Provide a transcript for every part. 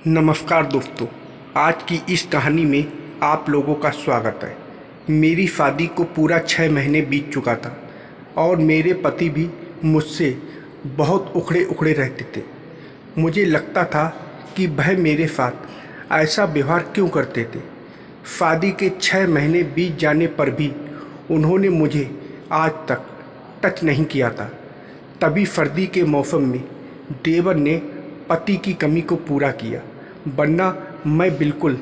नमस्कार दोस्तों, आज की इस कहानी में आप लोगों का स्वागत है। मेरी शादी को पूरा 6 महीने बीत चुका था और मेरे पति भी मुझसे बहुत उखड़े उखड़े रहते थे। मुझे लगता था कि वह मेरे साथ ऐसा व्यवहार क्यों करते थे। शादी के 6 महीने बीत जाने पर भी उन्होंने मुझे आज तक टच नहीं किया था। तभी सर्दी के मौसम में देवर ने पति की कमी को पूरा किया, वरना मैं बिल्कुल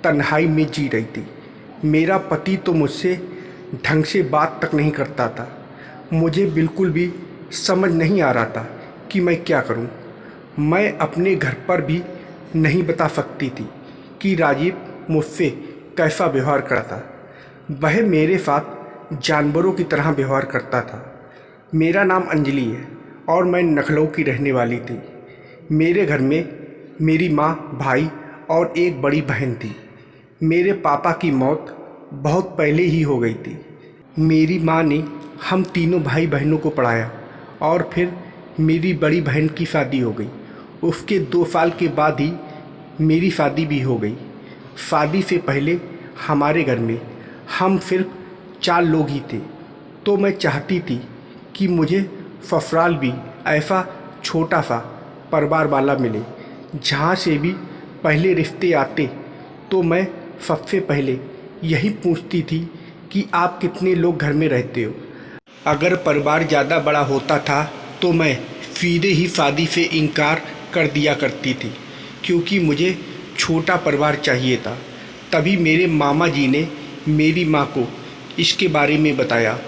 तन्हाई में जी रही थी। मेरा पति तो मुझसे ढंग से बात तक नहीं करता था। मुझे बिल्कुल भी समझ नहीं आ रहा था कि मैं क्या करूं। मैं अपने घर पर भी नहीं बता सकती थी कि राजीव मुझसे कैसा व्यवहार करता। वह मेरे साथ जानवरों की तरह व्यवहार करता था। मेरा नाम अंजलि है और मैं लखनऊ की रहने वाली थी। मेरे घर में मेरी माँ, भाई और एक बड़ी बहन थी। मेरे पापा की मौत बहुत पहले ही हो गई थी। मेरी माँ ने हम तीनों भाई बहनों को पढ़ाया और फिर मेरी बड़ी बहन की शादी हो गई। उसके 2 साल के बाद ही मेरी शादी भी हो गई। शादी से पहले हमारे घर में हम सिर्फ 4 लोग ही थे, तो मैं चाहती थी कि मुझे ससुराल भी ऐसा छोटा सा परिवार वाला मिले। जहाँ से भी पहले रिश्ते आते तो मैं सबसे पहले यही पूछती थी कि आप कितने लोग घर में रहते हो। अगर परिवार ज़्यादा बड़ा होता था तो मैं सीधे ही शादी से इनकार कर दिया करती थी, क्योंकि मुझे छोटा परिवार चाहिए था। तभी मेरे मामा जी ने मेरी माँ को इसके बारे में बताया।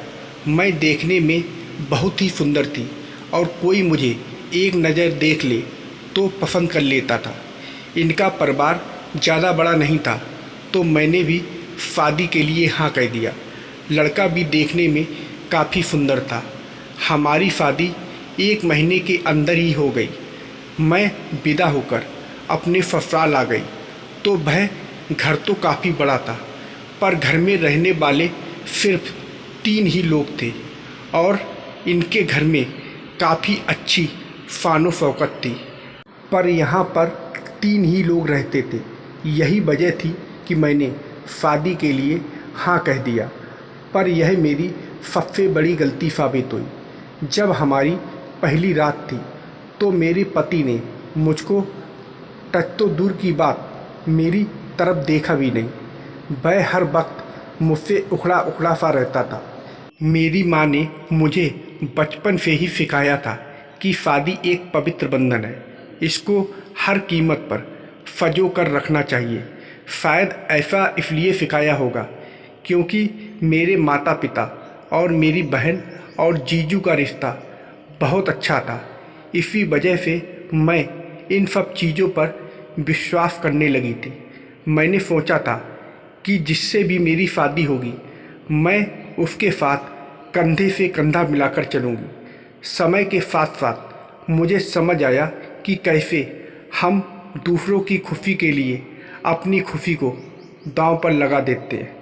मैं देखने में बहुत ही सुंदर थी और कोई मुझे एक नज़र देख ले तो पसंद कर लेता था। इनका परिवार ज़्यादा बड़ा नहीं था, तो मैंने भी शादी के लिए हाँ कह दिया। लड़का भी देखने में काफ़ी सुंदर था। हमारी शादी 1 महीने के अंदर ही हो गई। मैं विदा होकर अपने ससुराल आ गई तो वह घर तो काफ़ी बड़ा था, पर घर में रहने वाले सिर्फ 3 ही लोग थे और इनके घर में काफ़ी अच्छी शानो शौकत थी। पर यहाँ पर 3 ही लोग रहते थे। यही वजह थी कि मैंने शादी के लिए हाँ कह दिया। पर यह मेरी सबसे बड़ी गलती साबित हुई। जब हमारी पहली रात थी तो मेरे पति ने मुझको टच तो दूर की बात मेरी तरफ देखा भी नहीं। वह हर वक्त मुझसे उखड़ा उखड़ा सा रहता था। मेरी माँ ने मुझे बचपन से ही सिखाया था कि शादी एक पवित्र बंधन है, इसको हर कीमत पर सँजो कर रखना चाहिए। शायद ऐसा इसलिए सिखाया होगा क्योंकि मेरे माता पिता और मेरी बहन और जीजू का रिश्ता बहुत अच्छा था। इसी वजह से मैं इन सब चीज़ों पर विश्वास करने लगी थी। मैंने सोचा था कि जिससे भी मेरी शादी होगी मैं उसके साथ कंधे से कंधा मिलाकर चलूँगी। समय के साथ साथ मुझे समझ आया कि कैसे हम दूसरों की खुशी के लिए अपनी खुशी को दांव पर लगा देते हैं।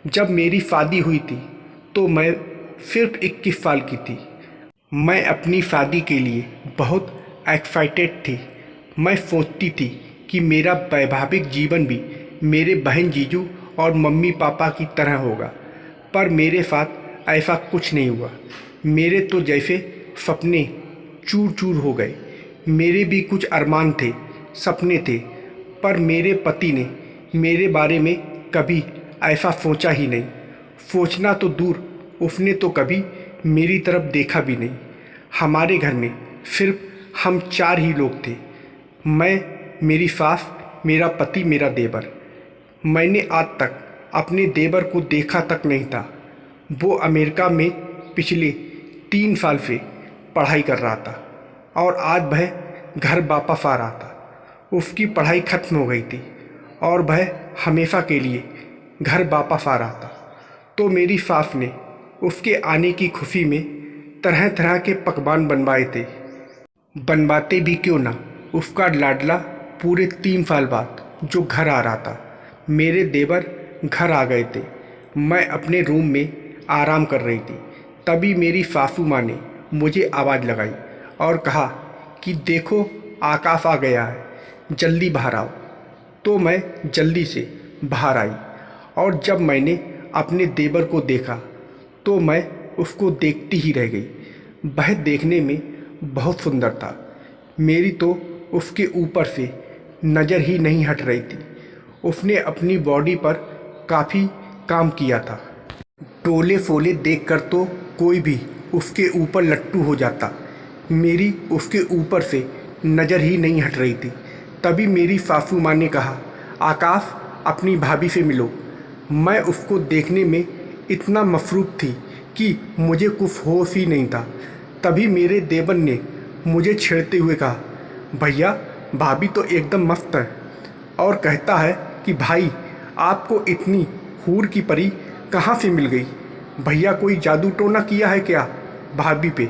जब मेरी शादी हुई थी तो मैं सिर्फ 21 साल की थी। मैं अपनी शादी के लिए बहुत एक्साइटेड थी। मैं सोचती थी कि मेरा वैवाहिक जीवन भी मेरे बहन जीजू और मम्मी पापा की तरह होगा, पर मेरे साथ ऐसा कुछ नहीं हुआ। मेरे तो जैसे सपने चूर चूर हो गए। मेरे भी कुछ अरमान थे, सपने थे, पर मेरे पति ने मेरे बारे में कभी ऐसा सोचा ही नहीं। सोचना तो दूर, उसने तो कभी मेरी तरफ देखा भी नहीं। हमारे घर में सिर्फ हम 4 ही लोग थे, मैं, मेरी सास, मेरा पति, मेरा देवर। मैंने आज तक अपने देवर को देखा तक नहीं था। वो अमेरिका में पिछले 3 साल से पढ़ाई कर रहा था और आज वह घर वापस आ रहा था। उसकी पढ़ाई खत्म हो गई थी और वह हमेशा के लिए घर वापस आ रहा था। तो मेरी सास ने उसके आने की खुशी में तरह तरह के पकवान बनवाए थे। बनवाते भी क्यों ना, उसका लाडला पूरे 3 साल बाद जो घर आ रहा था। मेरे देवर घर आ गए थे। मैं अपने रूम में आराम कर रही थी। तभी मेरी सासू माँ ने मुझे आवाज़ लगाई और कहा कि देखो आकाश आ गया है। जल्दी बाहर आओ। तो मैं जल्दी से बाहर आई और जब मैंने अपने देवर को देखा तो मैं उसको देखती ही रह गई। वह देखने में बहुत सुंदर था। मेरी तो उसके ऊपर से नज़र ही नहीं हट रही थी। उसने अपनी बॉडी पर काफ़ी काम किया था। टोले फोले देखकर तो कोई भी उसके ऊपर लट्टू हो जाता। मेरी उसके ऊपर से नज़र ही नहीं हट रही थी। तभी मेरी सासू माँ ने कहा, आकाश अपनी भाभी से मिलो। मैं उसको देखने में इतना मसरूफ़ थी कि मुझे कुछ होश ही नहीं था। तभी मेरे देवर ने मुझे छेड़ते हुए कहा, भैया भाभी तो एकदम मस्त है। और कहता है कि भाई आपको इतनी हूर की परी कहाँ से मिल गई? भैया कोई जादू टोना किया है क्या भाभी पे?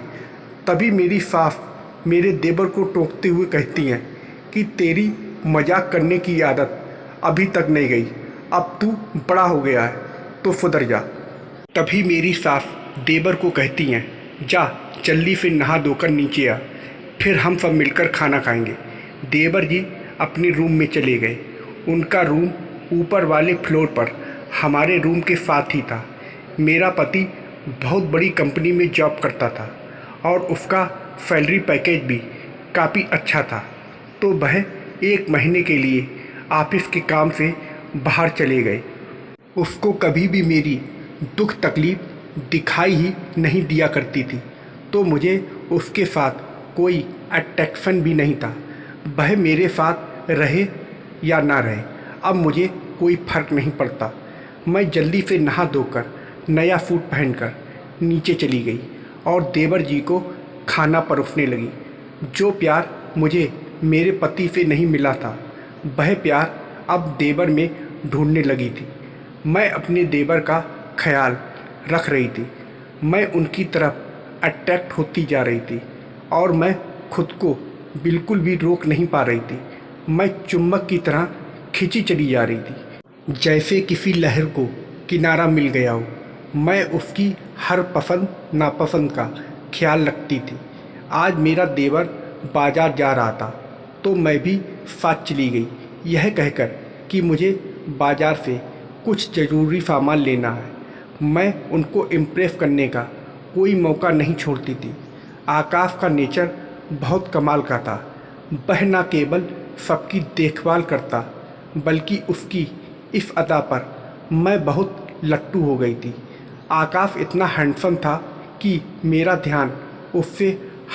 तभी मेरी सास मेरे देवर को टोकते हुए कहती हैं कि तेरी मजाक करने की आदत अभी तक नहीं गई। अब तू बड़ा हो गया है तो सुधर जा। तभी मेरी सास देवर को कहती हैं, जा जल्दी से नहा धोकर नीचे आ, फिर हम सब मिलकर खाना खाएंगे। देवर जी अपने रूम में चले गए। उनका रूम ऊपर वाले फ्लोर पर हमारे रूम के साथ ही था। मेरा पति बहुत बड़ी कंपनी में जॉब करता था और उसका सैलरी पैकेज भी काफ़ी अच्छा था। तो वह 1 महीने के लिए ऑफिस के काम से बाहर चले गए। उसको कभी भी मेरी दुख तकलीफ़ दिखाई ही नहीं दिया करती थी, तो मुझे उसके साथ कोई अट्रैक्शन भी नहीं था। वह मेरे साथ रहे या ना रहे, अब मुझे कोई फ़र्क नहीं पड़ता। मैं जल्दी से नहा धोकर नया सूट पहनकर नीचे चली गई और देवर जी को खाना परोसने लगी। जो प्यार मुझे मेरे पति से नहीं मिला था, वह प्यार अब देवर में ढूंढने लगी थी। मैं अपने देवर का ख्याल रख रही थी। मैं उनकी तरफ अट्रैक्ट होती जा रही थी और मैं खुद को बिल्कुल भी रोक नहीं पा रही थी। मैं चुम्बक की तरह खिंची चली जा रही थी, जैसे किसी लहर को किनारा मिल गया हो। मैं उसकी हर पसंद नापसंद का ख्याल रखती थी। आज मेरा देवर बाजार जा रहा था तो मैं भी साथ चली गई, यह कहकर कि मुझे बाजार से कुछ ज़रूरी सामान लेना है। मैं उनको इम्प्रेस करने का कोई मौका नहीं छोड़ती थी। आकाश का नेचर बहुत कमाल का था। वह न केवल सबकी देखभाल करता बल्कि उसकी इस अदा पर मैं बहुत लट्टू हो गई थी। आकाश इतना हैंडसम था कि मेरा ध्यान उससे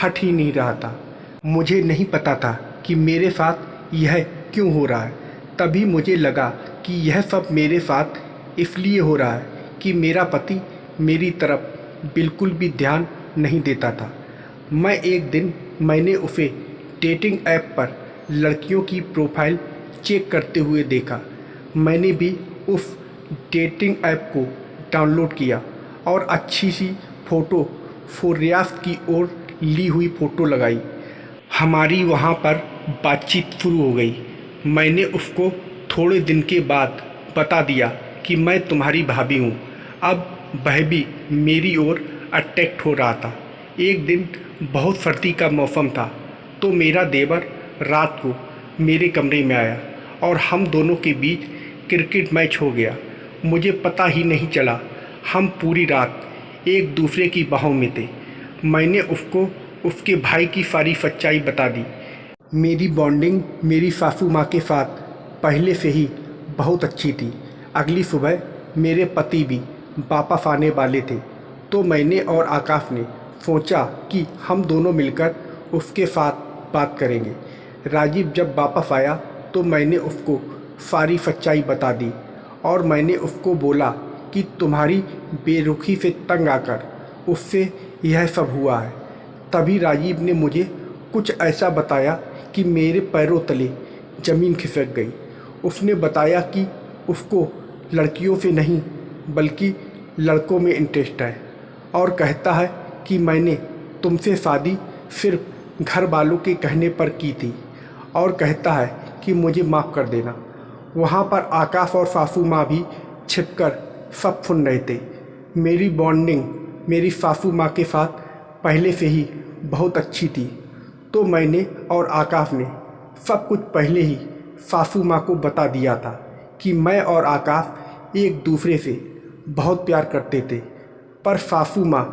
हट ही नहीं रहा था। मुझे नहीं पता था कि मेरे साथ यह क्यों हो रहा है। तभी मुझे लगा कि यह सब मेरे साथ इसलिए हो रहा है कि मेरा पति मेरी तरफ बिल्कुल भी ध्यान नहीं देता था। एक दिन मैंने उसे डेटिंग ऐप पर लड़कियों की प्रोफाइल चेक करते हुए देखा। मैंने भी उस डेटिंग ऐप को डाउनलोड किया और अच्छी सी फ़ोटो सूर्यास्त की ओर ली हुई फ़ोटो लगाई। हमारी वहाँ पर बातचीत शुरू हो गई। मैंने उसको थोड़े दिन के बाद बता दिया कि मैं तुम्हारी भाभी हूँ। अब वह भी मेरी ओर अट्रैक्ट हो रहा था। एक दिन बहुत सर्दी का मौसम था तो मेरा देवर रात को मेरे कमरे में आया और हम दोनों के बीच क्रिकेट मैच हो गया। मुझे पता ही नहीं चला, हम पूरी रात एक दूसरे की बाहों में थे। मैंने उसको उसके भाई की सारी सच्चाई बता दी। मेरी बॉन्डिंग मेरी सासू माँ के साथ पहले से ही बहुत अच्छी थी। अगली सुबह मेरे पति भी वापस आने वाले थे तो मैंने और आकाश ने सोचा कि हम दोनों मिलकर उसके साथ बात करेंगे। राजीव जब वापस आया तो मैंने उसको सारी सच्चाई बता दी और मैंने उसको बोला कि तुम्हारी बेरुखी से तंग आकर उससे यह सब हुआ है। तभी राजीव ने मुझे कुछ ऐसा बताया कि मेरे पैरों तले ज़मीन खिसक गई। उसने बताया कि उसको लड़कियों से नहीं बल्कि लड़कों में इंटरेस्ट है और कहता है कि मैंने तुमसे शादी सिर्फ घर वालों के कहने पर की थी और कहता है कि मुझे माफ़ कर देना। वहाँ पर आकाश और सासू माँ भी छिपकर सब सुन रहे थे। मेरी बॉन्डिंग मेरी सासू माँ के साथ पहले से ही बहुत अच्छी थी तो मैंने और आकाश ने सब कुछ पहले ही सासू माँ को बता दिया था कि मैं और आकाश एक दूसरे से बहुत प्यार करते थे, पर सासू माँ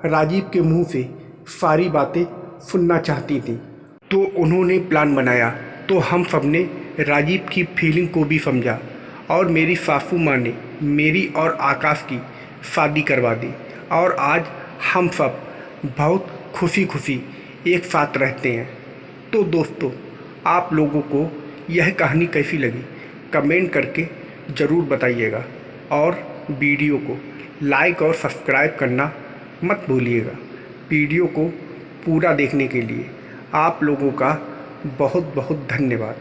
राजीव के मुंह से सारी बातें सुनना चाहती थी। तो उन्होंने प्लान बनाया। तो हम सब ने राजीव की फीलिंग को भी समझा और मेरी सासू माँ ने मेरी और आकाश की शादी करवा दी और आज हम सब बहुत खुशी खुशी एक साथ रहते हैं। तो दोस्तों, आप लोगों को यह कहानी कैसी लगी कमेंट करके ज़रूर बताइएगा और वीडियो को लाइक और सब्सक्राइब करना मत भूलिएगा। वीडियो को पूरा देखने के लिए आप लोगों का बहुत बहुत धन्यवाद।